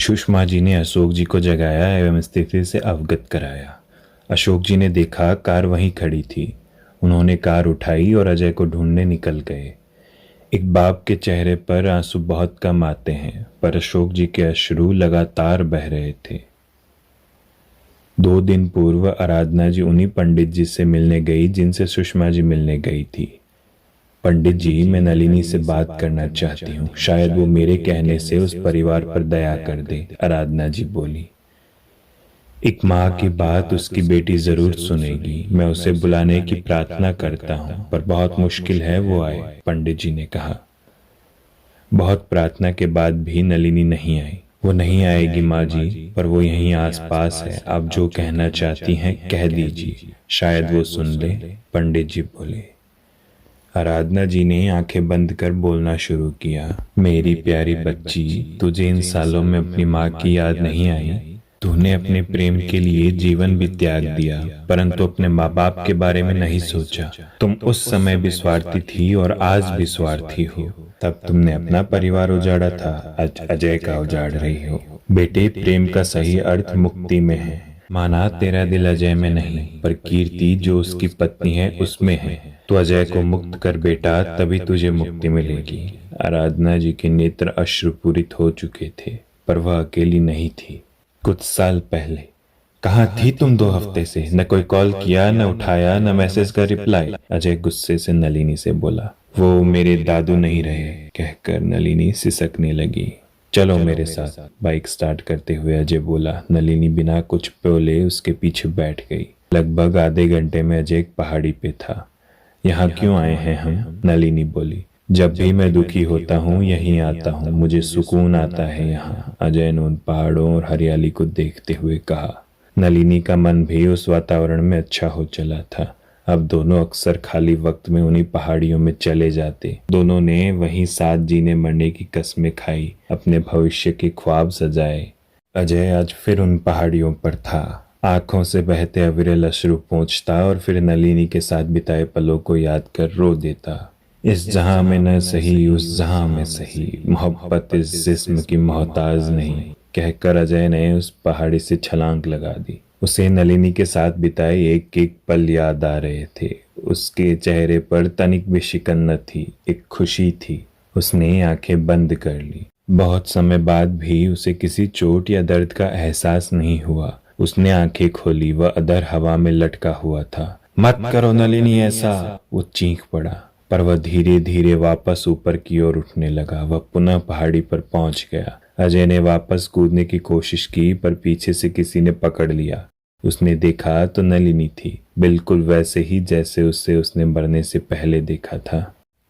सुषमा जी ने अशोक जी को जगाया एवं स्थिति से अवगत कराया। अशोक जी ने देखा कार वहीं खड़ी थी। उन्होंने कार उठाई और अजय को ढूंढने निकल गए। एक बाप के चेहरे पर आंसू बहुत कम आते हैं, पर अशोक जी के अश्रु लगातार बह रहे थे। 2 दिन पूर्व आराधना जी उन्हीं पंडित जी से मिलने गई जिनसे सुषमा जी मिलने गई थी। पंडित जी, मैं नलिनी से बात करना चाहती हूँ, शायद वो मेरे कहने से उस परिवार पर दया कर दे, आराधना जी बोली। एक माँ की बात उसकी बेटी जरूर सुनेगी। मैं उसे बुलाने की प्रार्थना करता हूँ, पर बहुत मुश्किल है वो आए, पंडित जी ने कहा। बहुत प्रार्थना के बाद भी नलिनी नहीं आई। वो नहीं आएगी माँ जी, पर वो यहीं आसपास है। आप जो कहना चाहती हैं कह दीजिए, शायद वो सुन ले, पंडित जी बोले। आराधना जी ने आंखें बंद कर बोलना शुरू किया। मेरी प्यारी बच्ची, तुझे इन सालों में अपनी माँ की याद नहीं आई? तूने अपने प्रेम के लिए जीवन भी त्याग दिया, परंतु अपने माँ बाप के बारे में नहीं सोचा। तुम उस समय भी स्वार्थी थी और आज भी स्वार्थी हो। तब तुमने अपना परिवार उजाड़ा था, आज अजय का उजाड़ रही हो। बेटे, प्रेम का सही अर्थ मुक्ति में है। माना तेरा दिल अजय में नहीं, पर कीर्ति जो उसकी पत्नी है उसमें है। तो अजय को मुक्त कर बेटा, तभी तुझे मुक्ति मिलेगी। आराधना जी के नेत्र अश्रुपूरित हो चुके थे, पर वह अकेली नहीं थी। कुछ साल पहले कहाँ थी तुम 2 हफ्ते से? न कोई कॉल किया, न उठाया, न मैसेज का रिप्लाई, अजय गुस्से से नलिनी से बोला। वो मेरे दादू नहीं रहे, कहकर नलिनी सिसकने लगी। चलो मेरे साथ, बाइक स्टार्ट करते हुए अजय बोला। नलिनी बिना कुछ बोले उसके पीछे बैठ गई। लगभग आधे घंटे में अजय एक पहाड़ी पे था। यहाँ क्यों आए हैं हम? नलिनी बोली। जब भी मैं दुखी होता हूँ यहीं आता हूँ, मुझे सुकून आता है यहाँ, अजय ने उन पहाड़ों और हरियाली को देखते हुए कहा। नलिनी का मन भी उस वातावरण में अच्छा हो चला था। अब दोनों अक्सर खाली वक्त में उन्हीं पहाड़ियों में चले जाते। दोनों ने वहीं साथ जीने मरने की कस्में खाई, अपने भविष्य के ख्वाब सजाए। अजय आज फिर उन पहाड़ियों पर था। आंखों से बहते अविरल अश्रु पोंछता और फिर नलिनी के साथ बिताए पलों को याद कर रो देता। इस जहां में न सही, उस जहां में सही, मोहब्बत इस जिस्म की मोहताज नहीं, कहकर अजय ने उस पहाड़ी से छलांग लगा दी। उसे नलिनी के साथ बिताए एक एक पल याद आ रहे थे। उसके चेहरे पर तनिक भी शिकन न थी, एक खुशी थी। उसने आंखें बंद कर ली। बहुत समय बाद भी उसे किसी चोट या दर्द का एहसास नहीं हुआ। उसने आंखें खोली, वह अधर हवा में लटका हुआ था। मत करो नलिनी ऐसा, वो चीख पड़ा। पर वह धीरे धीरे वापस ऊपर की ओर उठने लगा। वह पुनः पहाड़ी पर पहुंच गया। अजय ने वापस कूदने की कोशिश की, पर पीछे से किसी ने पकड़ लिया। उसने देखा तो नलिनी थी, बिल्कुल वैसे ही जैसे उसने मरने से पहले देखा था।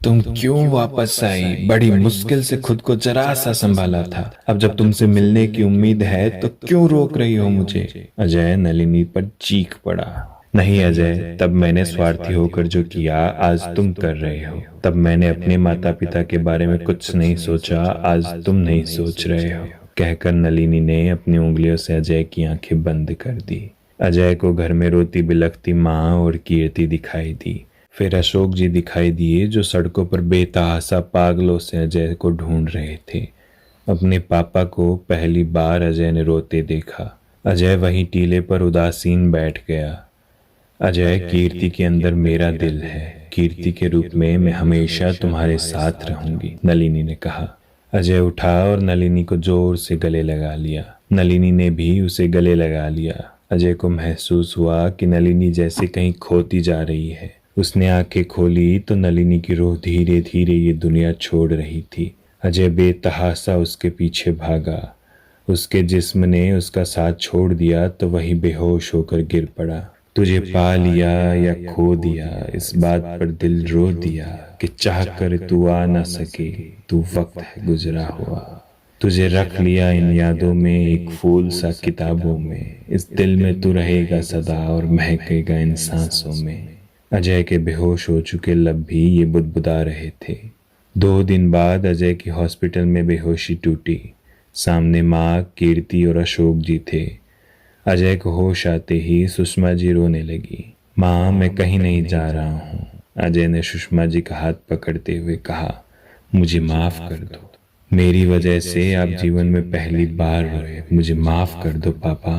तुम क्यों वापस आई? बड़ी मुश्किल से खुद को जरा सा संभाला था। अब जब तुमसे मिलने की उम्मीद है तो क्यों रोक रही हो मुझे? अजय नलिनी पर चीख पड़ा। नहीं अजय, तब मैंने स्वार्थी होकर जो किया आज तुम कर रहे हो। तब मैंने अपने माता पिता के बारे में कुछ नहीं सोचा, आज तुम नहीं सोच रहे हो, कहकर नलिनी ने अपनी उंगलियों से अजय की आंखें बंद कर दी। अजय को घर में रोती बिलखती माँ और कीर्ति दिखाई दी। फिर अशोक जी दिखाई दिए, जो सड़कों पर बेतहासा पागलों से अजय को ढूंढ रहे थे। अपने पापा को पहली बार अजय ने रोते देखा। अजय वहीं टीले पर उदासीन बैठ गया। अजय, कीर्ति के अंदर मेरा दिल है। कीर्ति के रूप में मैं हमेशा तुम्हारे साथ रहूंगी, नलिनी ने कहा। अजय उठा और नलिनी को जोर से गले लगा लिया। नलिनी ने भी उसे गले लगा लिया। अजय को महसूस हुआ कि नलिनी जैसे कहीं खोती जा रही है। उसने आंखें खोली तो नलिनी की रूह धीरे धीरे ये दुनिया छोड़ रही थी। अजय बेतहासा उसके पीछे भागा। उसके जिस्म ने उसका साथ छोड़ दिया तो वही बेहोश होकर गिर पड़ा। तुझे पा लिया या खो दिया, इस बात पर दिल रो दिया कि चाह कर तू आ न सके, तू वक्त है गुजरा हुआ। तुझे रख लिया इन यादों में, एक फूल सा किताबों में, इस दिल में तू रहेगा सदा और महकेगा इन सांसों में। अजय के बेहोश हो चुके लब भी ये बुदबुदा रहे थे। 2 दिन बाद अजय की हॉस्पिटल में बेहोशी टूटी। सामने माँ, कीर्ति और अशोक जी थे। अजय को होश आते ही सुषमा जी रोने लगी। माँ, मैं कहीं नहीं जा रहा हूँ, अजय ने सुषमा जी का हाथ पकड़ते हुए कहा। मुझे माफ कर दो, मेरी वजह से आप जीवन में पहली बार रोए, मुझे माफ कर दो पापा,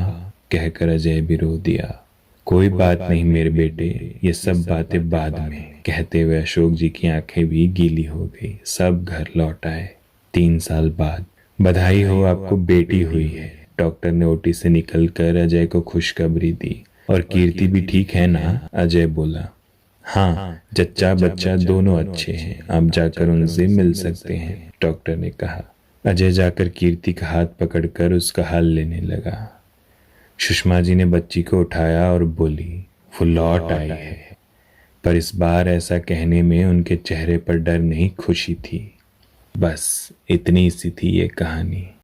कहकर अजय भी रो दिया। कोई बात नहीं मेरे बेटे, ये सब बातें बाद में, कहते हुए अशोक जी की आंखें भी गीली हो गई। सब घर लौट आए। 3 साल बाद। बधाई हो, आपको बेटी हुई है। डॉक्टर ने ओटी से निकलकर अजय को खुशखबरी दी। और कीर्ति भी ठीक है ना? अजय बोला। हाँ, जच्चा बच्चा दोनों अच्छे हैं, आप जाकर उनसे मिल सकते हैं, डॉक्टर ने कहा। अजय जाकर कीर्ति का हाथ पकड़कर उसका हाल लेने लगा। सुषमा जी ने बच्ची को उठाया और बोली, वो लौट आई है। पर इस बार ऐसा कहने में उनके चेहरे पर डर नहीं, खुशी थी। बस इतनी सी थी ये कहानी।